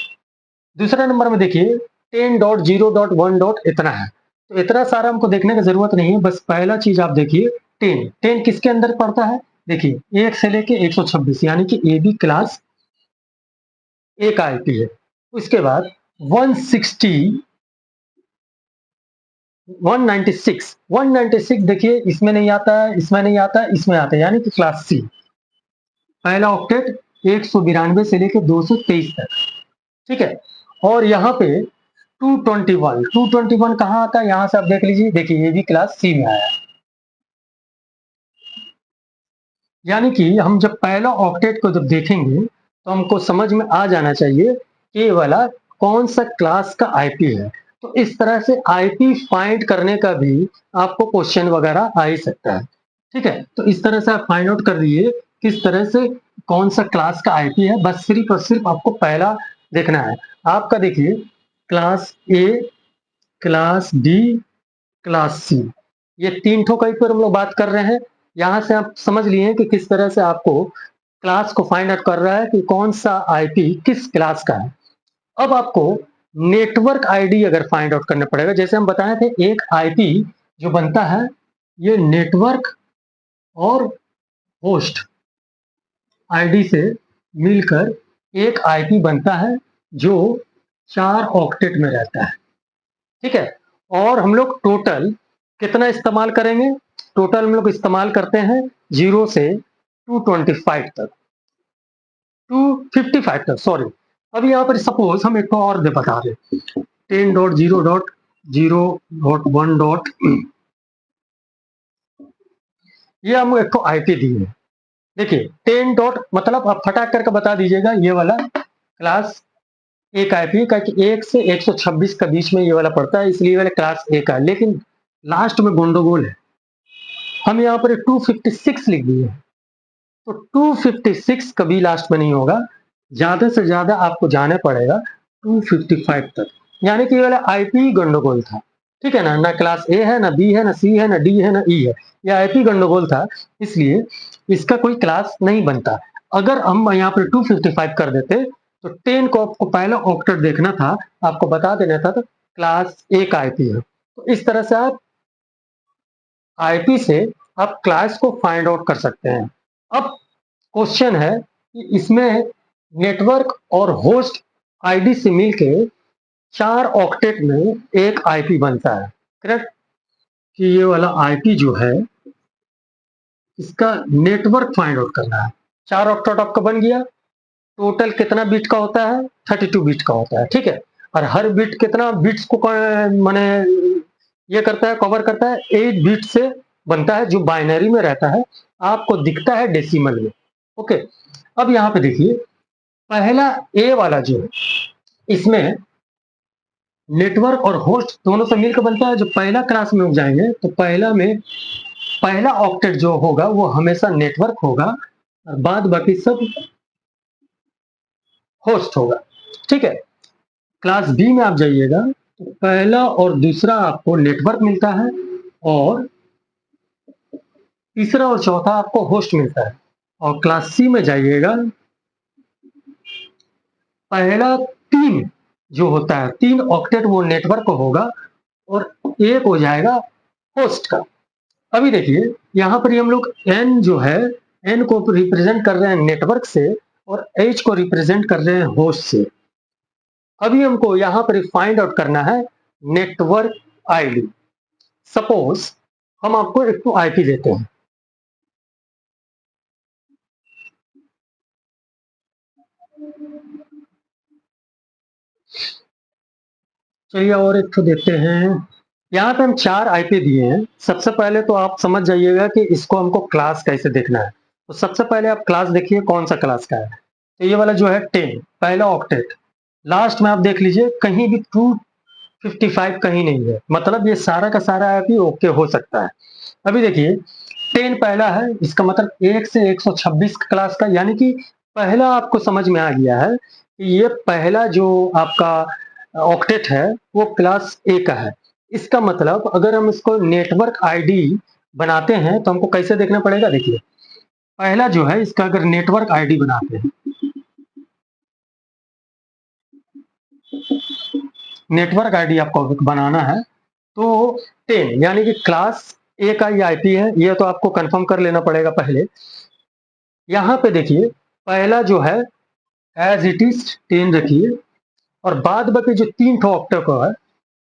दूसरा नंबर में देखिए 10.0.1. इतना है, तो इतना सारा हमको देखने की जरूरत नहीं है, बस पहला चीज आप देखिए 10, 10 किसके अंदर पड़ता है, देखिए 1 से लेके 126, यानी कि AB क्लास एक आईपी है। उसके बाद 160, 196 देखिए इसमें नहीं आता है, इसमें नहीं आता है, इसमें आता है, यानी कि क्लास C। पहला ऑक्टेट 192 से लेकर 223 तक, ठीक है। और यहाँ पे 221, 221 कहाँ आता है, यहाँ से आप देख लीजिए, देखिए ये भी क्लास C में आया है। यानी कि हम जब पहला ऑक्टेट को जब देखेंगे तो हमको समझ में आ जाना चाहिए कि ये वाला कौन सा क्लास का आईपी है। तो इस तरह से आईपी फाइंड करने का भी आपको क्वेश्चन वगैरह आ ही सकता है, ठीक है। तो इस तरह से आप फाइंड आउट कर लीजिए किस तरह से कौन सा क्लास का आईपी है, बस सिर्फ और सिर्फ आपको पहला देखना है। आपका देखिए class A, class B, class C, ये 3 ठो का पर हम लोग बात कर रहे हैं। यहाँ से आप समझ लिए कि किस तरह से आपको क्लास को फाइंड आउट कर रहा है कि कौन सा आईपी किस क्लास का है। अब आपको नेटवर्क आईडी अगर फाइंड आउट करना पड़ेगा, जैसे हम बताए थे एक आईपी जो बनता है, ये नेटवर्क और होस्ट आईडी से मिलकर एक आईपी बनता है जो 4 ऑक्टेट में रहता है, ठीक है। और हम लोग टोटल कितना इस्तेमाल करेंगे, टोटल हम लोग इस्तेमाल करते हैं 0 से 225 तक, 255 तक, सॉरी। अब यहाँ पर सपोज हम एक और बता दें, 10.0.0.1. ये हम एक तो आईपी दी है। देखिए 10 डॉट मतलब आप फटाक करके बता दीजिएगा, ये वाला क्लास एक आईपी का कि 1 से 126 के बीच में ये वाला पड़ता है, इसलिए ये वाला क्लास ए का है। लेकिन लास्ट में गंडगोल है, हम यहाँ पर 256 लिख दिए, तो 256 कभी लास्ट में नहीं होगा, ज्यादा से ज्यादा आपको जाने पड़ेगा 255 तक, यानी कि ये वाला आईपी गंडगोल था। ठीक है ना, ना क्लास ए है, ना बी है, ना सी है, ना डी है, ना ई है, ये आईपी गंडगोल था, इसलिए इसका कोई क्लास नहीं बनता। अगर हम यहाँ पर 255 कर देते तो 10 को आपको पहला ऑक्टेट देखना था, आपको बता देना था तो क्लास ए का आईपी है। तो इस तरह से आप आईपी से आप क्लास को फाइंड आउट कर सकते हैं। अब क्वेश्चन है कि इसमें नेटवर्क और होस्ट आईडी से मिलके 4 ऑक्टेट में एक आईपी बनता है, करेक्ट? कि ये वाला आईपी जो है इसका नेटवर्क फाइंड आउट करना है। 4 ऑक्टेट आपका बन गया, टोटल कितना बिट का होता है? 32 बिट का होता है, ठीक है। और हर बिट कितना बिट्स को माने ये करता है, कवर करता है, 8 बिट से बनता है, जो बाइनरी में रहता है, आपको दिखता है डेसिमल में। ओके, अब यहाँ पे देखिए पहला ए वाला जो है इसमें नेटवर्क और होस्ट दोनों से मिलकर बनता है। जब पहला क्लास में जाएंगे तो पहला में पहला ऑक्टेट जो होगा वो हमेशा नेटवर्क होगा और बाद बाकी सब होस्ट होगा, ठीक है। क्लास बी में आप जाइएगा तो पहला और दूसरा आपको नेटवर्क मिलता है और तीसरा और चौथा आपको होस्ट मिलता है। और क्लास सी में जाइएगा, पहला 3 जो होता है 3 ऑक्टेट वो नेटवर्क होगा और एक हो जाएगा होस्ट का। अभी देखिए यहाँ पर हम लोग एन जो है, एन को रिप्रेजेंट कर रहे हैं नेटवर्क से और एच को रिप्रेजेंट कर रहे हैं होस्ट से। अभी हमको यहाँ पर फाइंड आउट करना है नेटवर्क आईडी। सपोज हम आपको एक तो आईपी देते हैं, चलिए और एक तो देते हैं। यहाँ पे हम 4 आईपी दिए हैं। सबसे पहले तो आप समझ जाइएगा कि इसको हमको क्लास कैसे देखना है। तो सबसे पहले आप क्लास देखिए कौन सा क्लास का है। तो ये वाला जो है 10 पहला ऑक्टेट, लास्ट में आप देख लीजिए कहीं भी 255 कहीं नहीं है, मतलब ये सारा का सारा आईपी ओके हो सकता है। अभी देखिए 10 पहला है, इसका मतलब 1 से 126 क्लास का, यानी कि पहला आपको समझ में आ गया है कि ये पहला जो आपका ऑक्टेट है वो क्लास ए का है। इसका मतलब अगर हम इसको नेटवर्क आईडी बनाते हैं तो हमको कैसे देखना पड़ेगा? देखिए पहला जो है इसका अगर नेटवर्क आईडी बनाते हैं, नेटवर्क आईडी आपको बनाना है तो 10 यानी कि क्लास ए का ये आईपी है, ये तो आपको कंफर्म कर लेना पड़ेगा पहले। यहाँ पे देखिए पहला जो है एज इट इज 10 रखिए और बाद बाकी जो 3 ठो ऑक्टेट का है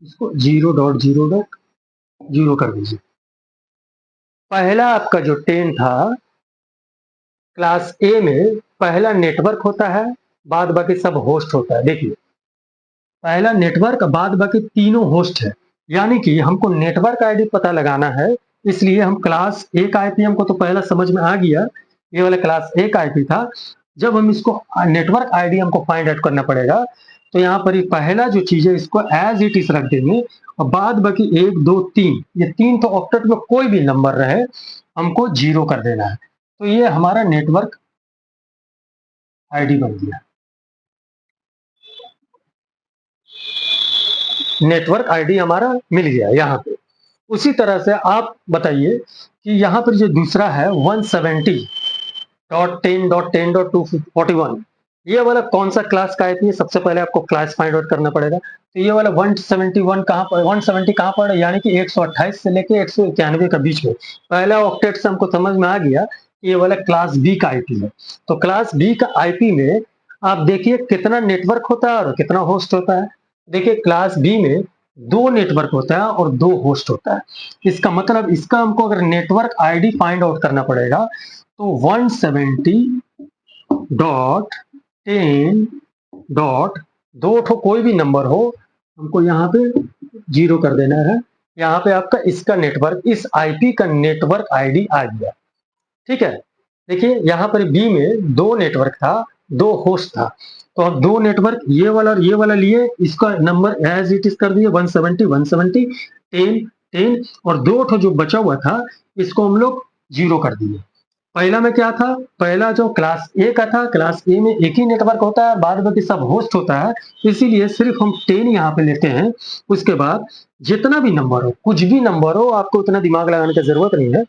इसको 0.0.0 कर दीजिए। पहला आपका जो 10 था क्लास ए में पहला नेटवर्क होता है, बाद बाकी सब होस्ट होता है। देखिए पहला नेटवर्क बाद बाकी तीनों होस्ट है, यानी कि हमको नेटवर्क आईडी पता लगाना है, इसलिए हम क्लास ए का आईपी हमको तो पहला समझ में आ गया, ये वाला क्लास ए का आईपी था। जब हम इसको नेटवर्क आईडी हमको फाइंड आउट करना पड़ेगा तो यहाँ पर पहला जो चीज है इसको एज इट इज रख देंगे और बाद बाकी 1 2 3 ये 3 तो ऑक्टेट में कोई भी नंबर रहे हमको 0 कर देना है। तो ये हमारा नेटवर्क आईडी बन गया, नेटवर्क आईडी हमारा मिल गया यहाँ पे। उसी तरह से आप बताइए कि यहाँ पर जो दूसरा है 170.10.10.241 ये वाला कौन सा क्लास का आईपी है? सबसे पहले आपको क्लास फाइंड आउट करना पड़ेगा। तो ये वाला 171 कहाँ पर, 170 कहाँ पर है? यानी कि 128 से लेके 191 के बीच में। पहला ऑक्टेट से हमको समझ में आ गया कि ये वाला क्लास बी का आईपी है। तो क्लास बी का आईपी में आप देखिए कितना नेटवर्क होता है और कितना होस्ट होता है। देखिए क्लास बी में 2 नेटवर्क होता है और 2 होस्ट होता है। इसका मतलब इसका हमको अगर नेटवर्क आईडी फाइंड आउट करना पड़ेगा तो 170.10. कोई भी नंबर हो हमको यहाँ पे 0 कर देना है। यहाँ पे आपका इसका नेटवर्क, इस आईपी का नेटवर्क आईडी आ गया। ठीक है। देखिए यहाँ पर बी में 2 नेटवर्क था, 2 होस्ट था। तो अब 2 नेटवर्क ये वाला और ये वाला लिए, इसका नंबर एज इट इज कर दिए 170 170 10 10, और 2 ठो जो बचा हुआ था इसको हम लोग 0 कर दिए। पहला में क्या था, पहला जो क्लास ए का था, क्लास ए में एक ही नेटवर्क होता है, बाद बाकी सब होस्ट होता है, इसीलिए सिर्फ हम 10 यहाँ पे लेते हैं। उसके बाद जितना भी नंबर हो, कुछ भी नंबर हो, आपको उतना दिमाग लगाने की जरूरत नहीं है,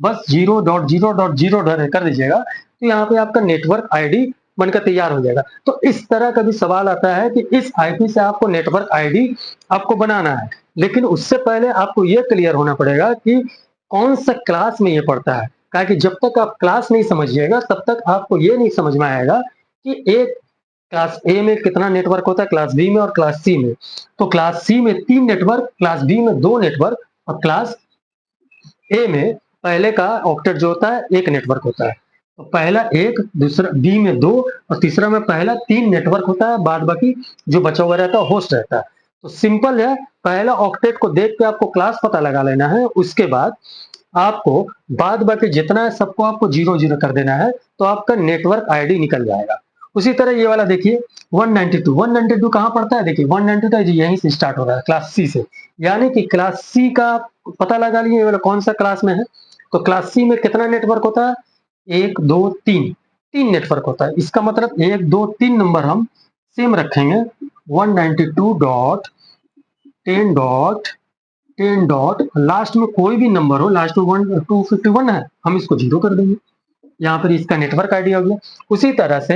बस 0.0.0 कर दीजिएगा, तो यहाँ पे आपका नेटवर्क आईडी बनकर तैयार हो जाएगा। तो इस तरह का भी सवाल आता है कि इस आईपी से आपको नेटवर्क आईडी आपको बनाना है, लेकिन उससे पहले आपको ये क्लियर होना पड़ेगा कि कौन सा क्लास में ये पड़ता है। कहा कि जब तक आप क्लास नहीं समझिएगा तब तक आपको ये नहीं समझ में आएगा कि एक क्लास ए में कितना नेटवर्क होता है, क्लास बी में और क्लास सी में। तो क्लास सी में 3 नेटवर्क, क्लास बी में 2 नेटवर्क, और क्लास ए में पहले का ऑक्टेट जो होता है 1 नेटवर्क होता है। तो पहला 1, दूसरा बी में 2, और तीसरा में पहला 3 नेटवर्क होता है, बाद बाकी जो बचा हुआ रहता है होस्ट रहता है। तो सिंपल है, पहला ऑक्टेट को देख के आपको क्लास पता लगा लेना है, उसके बाद आपको बाद बाकी जितना है सबको आपको 0 0 कर देना है, तो आपका नेटवर्क आईडी निकल जाएगा। उसी तरह ये वाला देखिए 192 कहाँ पड़ता है, देखिए 192 यहीं से स्टार्ट हो रहा है, क्लास सी से। यानी कि क्लास सी का पता लगा लिए, ये वाला कौन सा क्लास में है। तो क्लास सी में कितना नेटवर्क होता है, 1 2 3, 3 नेटवर्क होता है। इसका मतलब 1 2 3 नंबर हम सेम रखेंगे, 192.10.10, लास्ट में कोई भी नंबर हो, लास्ट में 251 है, हम इसको 0 कर देंगे। यहाँ पर इसका नेटवर्क आईडी हो गया। उसी तरह से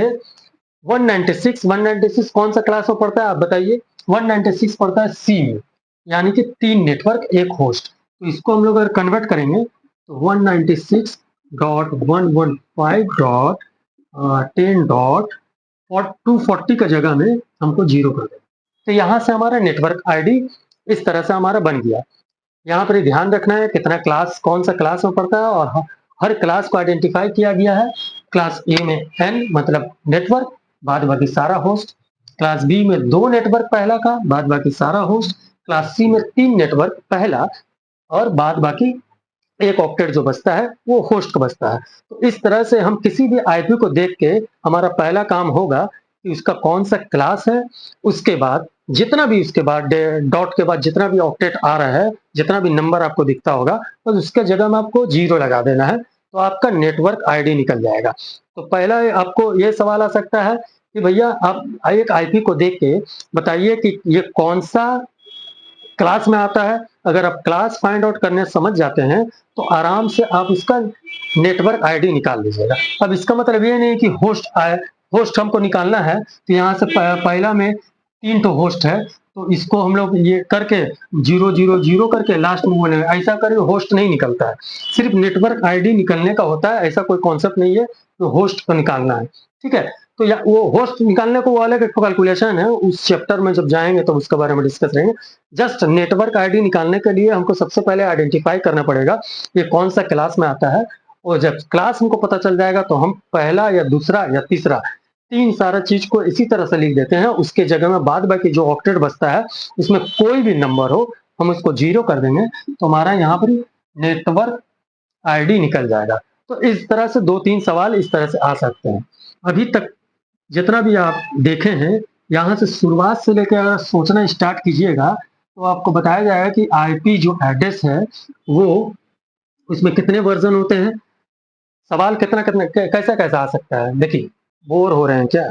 196 कौन सा क्लास में पड़ता है आप बताइए। 196 पड़ता है सी में, यानी कि 3 नेटवर्क 1 होस्ट। तो इसको हम लोग अगर कन्वर्ट करेंगे तो 196.115.10.240 का जगह में हमको 0 कर देंगे। तो यहाँ से हमारा नेटवर्क आईडी इस तरह से हमारा बन गया। यहाँ पर ध्यान रखना है कितना क्लास, कौन सा क्लास में पड़ता है, और हर क्लास को आइडेंटिफाई किया गया है। क्लास ए में n मतलब नेटवर्क, बाद बाकी सारा होस्ट। क्लास बी में 2 नेटवर्क पहला का, बाद बाकी सारा होस्ट। क्लास सी में 3 नेटवर्क पहला, और बाद बाकी एक ऑक्टेट जो बचता है वो होस्ट का बचता है। तो इस तरह से हम किसी भी आईपी को देख के हमारा पहला काम होगा कि उसका कौन सा क्लास है, उसके बाद जितना भी उसके बाद डॉट के बाद जितना भी ऑक्टेट आ रहा है, जितना भी नंबर आपको दिखता होगा, तो उसके जगह में आपको 0 लगा देना है, तो आपका नेटवर्क आईडी निकल जाएगा। तो पहला आपको ये सवाल आ सकता है कि भैया आप एक आईपी को देख के बताइए कि ये कौन सा क्लास में आता है। अगर आप क्लास फाइंड आउट करने समझ जाते हैं तो आराम से आप इसका नेटवर्क आईडी निकाल लीजिएगा। अब इसका मतलब ये नहीं कि होस्ट हमको निकालना है, तो यहाँ से पहला में 3 तो होस्ट है, तो इसको हम लोग ये करके 0 0 0 करके लास्ट में बोले, ऐसा करके होस्ट नहीं निकलता है। सिर्फ नेटवर्क आईडी निकलने का होता है, ऐसा कोई कॉन्सेप्ट नहीं है तो होस्ट को निकालना है। ठीक है, तो या वो होस्ट निकालने को वो अलग एक कैलकुलेशन है, उस चैप्टर में जब जाएंगे तो उसके बारे में डिस्कस करेंगे। जस्ट नेटवर्क आईडी निकालने के लिए हमको सबसे पहले आइडेंटिफाई करना पड़ेगा ये कौन सा क्लास में आता है, और जब क्लास हमको पता चल जाएगा तो हम पहला या दूसरा या तीसरा 3 सारा चीज को इसी तरह से लिख देते हैं। उसके जगह में बाद बाकी जो ऑक्टेट बचता है उसमें कोई भी नंबर हो हम उसको 0 कर देंगे, तो हमारा यहाँ पर नेटवर्क आईडी निकल जाएगा। तो इस तरह से 2 3 सवाल इस तरह से आ सकते हैं। अभी तक जितना भी आप देखे हैं, यहाँ से शुरुआत से लेकर अगर सोचना स्टार्ट कीजिएगा तो आपको बताया जाएगा कि आईपी जो एड्रेस है वो उसमें कितने वर्जन होते हैं। सवाल कितना कितना कैसा कैसा आ सकता है, देखिए बोर हो रहे हैं क्या।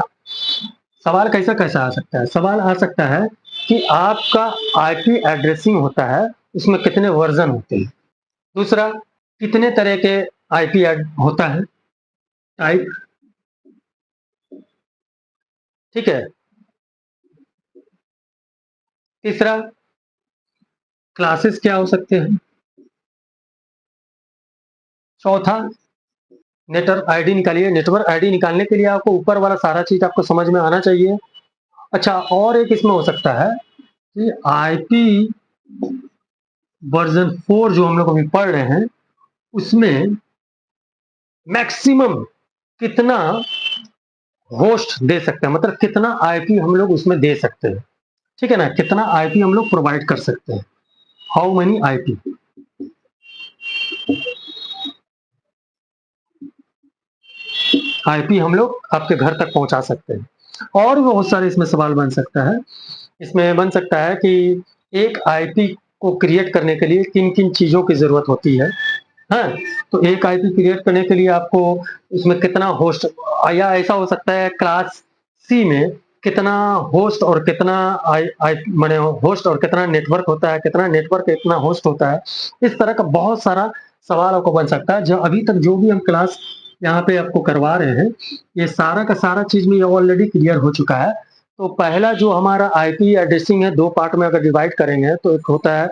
सवाल कैसा कैसा आ सकता है, सवाल आ सकता है कि आपका आईपी एड्रेसिंग होता है उसमें कितने वर्जन होते हैं। दूसरा, कितने तरह के आईपी होता है, टाइप। ठीक है। तीसरा, क्लासेस क्या हो सकते हैं। चौथा, नेटवर्क आईडी निकालिए। नेटवर्क आईडी निकालने के लिए आपको ऊपर वाला सारा चीज आपको समझ में आना चाहिए। अच्छा, और एक इसमें हो सकता है कि आईपी वर्जन 4 जो हम लोग अभी पढ़ रहे हैं उसमें मैक्सिमम कितना होस्ट दे सकते हैं, मतलब कितना आईपी हम लोग उसमें दे सकते हैं। ठीक है ना, कितना आईपी हम लोग प्रोवाइड कर सकते हैं, हाउ मेनी आईपी। आईपी हम लोग आपके घर तक पहुंचा सकते हैं। और भी बहुत सारे इसमें सवाल बन सकता है। इसमें बन सकता है कि एक आईपी को क्रिएट करने के लिए किन-किन चीज़ों की ज़रूरत होती है। हाँ, तो एक आईपी क्रिएट करने के लिए आपको उसमें कितना होस्ट, या ऐसा हो सकता है क्लास सी में कितना होस्ट और कितना आई आई माने होस्ट और कितना नेटवर्क होता है, कितना नेटवर्क कितना होस्ट होता है। इस तरह का बहुत सारा सवाल आपको बन सकता है। जो अभी तक जो भी हम क्लास यहाँ पे आपको करवा रहे हैं, ये सारा का सारा चीज़ में ये ऑलरेडी क्लियर हो चुका है। तो पहला जो हमारा आईपी एड्रेसिंग है, 2 पार्ट में अगर डिवाइड करेंगे तो एक होता है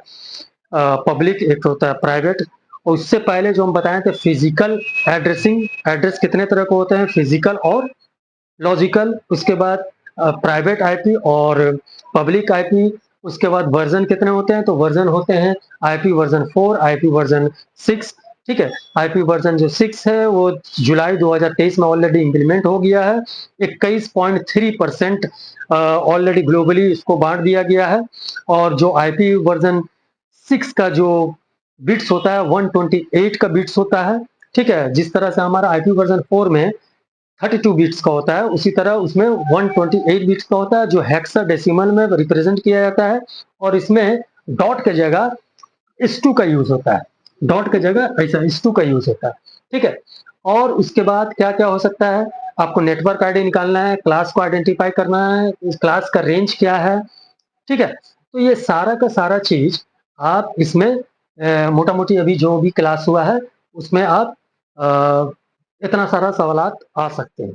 पब्लिक, एक होता है प्राइवेट। और उससे पहले जो हम बताए थे फिजिकल एड्रेसिंग, एड्रेस कितने तरह के होते हैं, फिजिकल और लॉजिकल। उसके बाद प्राइवेट आईपी और पब्लिक आईपी। उसके बाद वर्जन कितने होते हैं, तो वर्जन होते हैं आईपी वर्जन 4, आईपी वर्जन 6। ठीक है, आईपी वर्जन जो 6 है वो जुलाई 2023 में ऑलरेडी इंप्लीमेंट हो गया है। 21.3% ऑलरेडी ग्लोबली इसको बांट दिया गया है। और जो आईपी वर्जन 6 का जो बिट्स होता है 128 का बिट्स होता है। ठीक है, जिस तरह से हमारा आईपी वर्जन 4 में 32 बिट्स का होता है, उसी तरह उसमें 128 बिट्स का होता है, जो हेक्साडेसिमल में रिप्रेजेंट किया जाता है। और इसमें डॉट के जगह S2 का यूज होता है। डॉट के जगह ऐसा S2 का यूज होता है। ठीक है, और उसके बाद क्या क्या हो सकता है, आपको नेटवर्क आईडी निकालना है, क्लास को आइडेंटिफाई करना है, इस क्लास का रेंज क्या है। ठीक है, तो ये सारा का सारा चीज आप इसमें मोटा मोटी अभी जो भी क्लास हुआ है उसमें आप इतना सारा सवालात आ सकते हैं।